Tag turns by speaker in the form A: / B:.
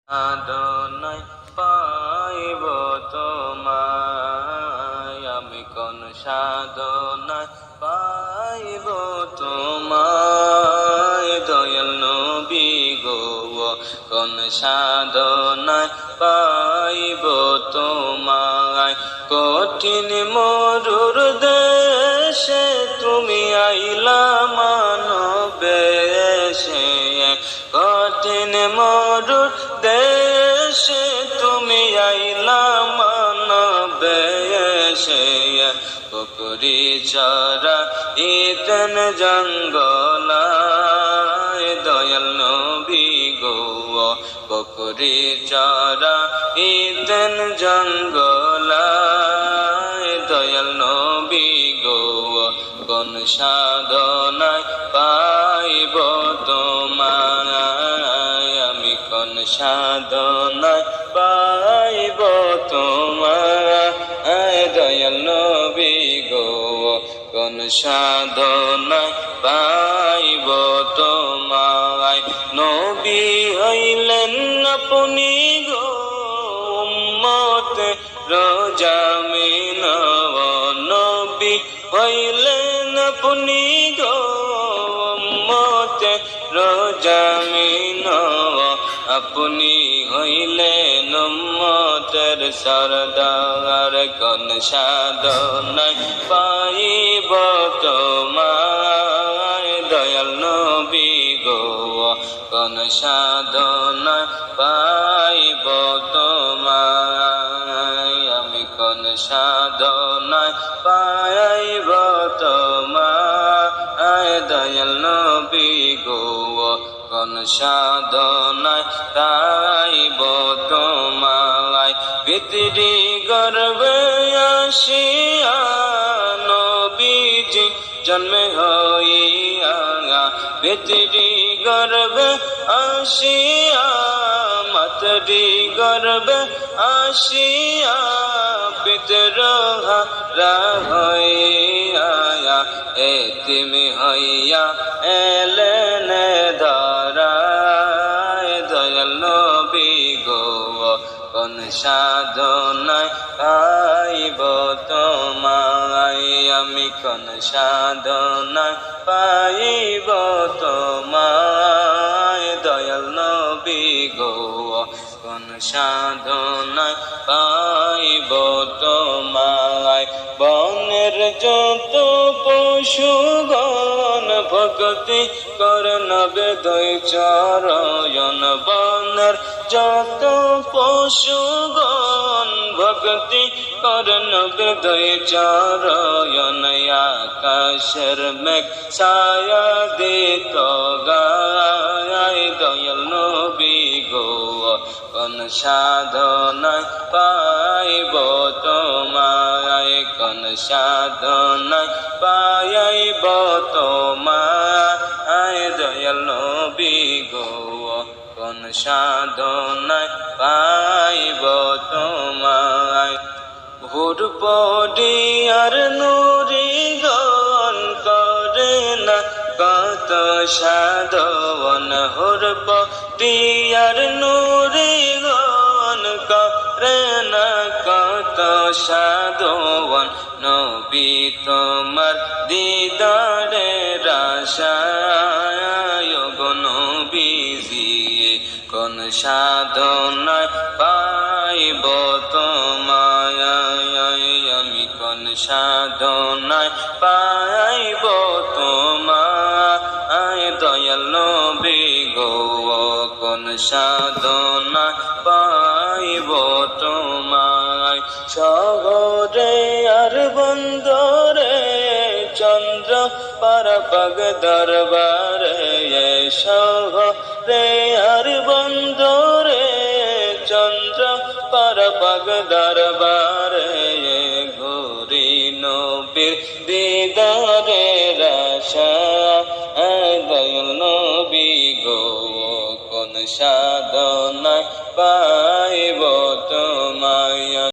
A: সাধনায় পাইব তোমায়, আমি কোন সাধনায় পাইব তোমায়, দয়াল নবী গো কোন সাধনায় পাইব তোমায়। কঠিন মরুর দেশে তুমি আইলা মানবে এসে, কঠিন মরুর দেশে তুমি আইলা মানবে এসে, পুকুরি চরা ইতেন জঙ্গলায়, দয়াল নবী গো পুকুরি চরা ইতেন জঙ্গলায়, দয়াল নবী গো কোন সাধনায় পাইব তোমায়, আমি কোন সাধনায় পাইব তোমায়, দয়াল নবী গো কোন সাধনায় পাইব তোমায়। নবী হইলেন আপনি গো উম্মতে রোজামিন, নবী হইলেন আপনি গো উম্মতে রোজামিন, আপনি হইলেন উম্মতের সরদার, কোন সাধনায় পাইব তোমায়, দয়াল নবী গো কোন সাধনায় পাইব তোমায়, আমি কোন সাধনায় পাইব তোমায়, দয়াল নবী গো কোন সাধনায় পাইব তোমায়। পিতৃ গর্ভে আসিয়া নবীজি জন্মে হইয়া, পিতৃ গর্ভে আসিয়া মাতৃ গর্ভে আসিয়া, পিতৃহারা হইয়া এতিম হইয়া এলেন ধরায়, দয়াল নবী গো কোন সাধনায় পাইব তোমায়, আমি কোন সাধনায় পাইব তোমায়, দয়াল নবী গো কোন সাধনায় পাইব তোমায়। বনের যত পশুগণ ভক্তি করন বেদয় চরণ, বনের যত পশুগণ ভক্তি করন বেদয় চরণ, আকাশের মেঘ ছায়া দিত গায়, দয়াল নবী গো কোন সাধনায় পাইব তোমায়, কোন সাধনায় পাইব তোমায়, দয়াল নবী গো কোন সাধনায় পাইব তোমায়। ভোর পড়িয়ার নুরি গণ করে না কত সাধন, ভোর পড়িয়ার নুরি গণ করে না কত সাধন, নবী তোমার দিদারের আশায় গো নবীজি কোন সাধনায় পাইব তোমায়, আমি কোন সাধনায় পাইব তোমায়, দয়াল নবী গো কোন সাধনায় পাইব তোমায়। শহরে আর বন্দরে চন্দ্র পারাপাগ দরবারে, শহরে আর বন্দরে চন্দ্র পারাপাগ দরবারে, ঘুরি নবীর দিদারের আশা, দয়াল নবী গো কোন সাধনায় পাইব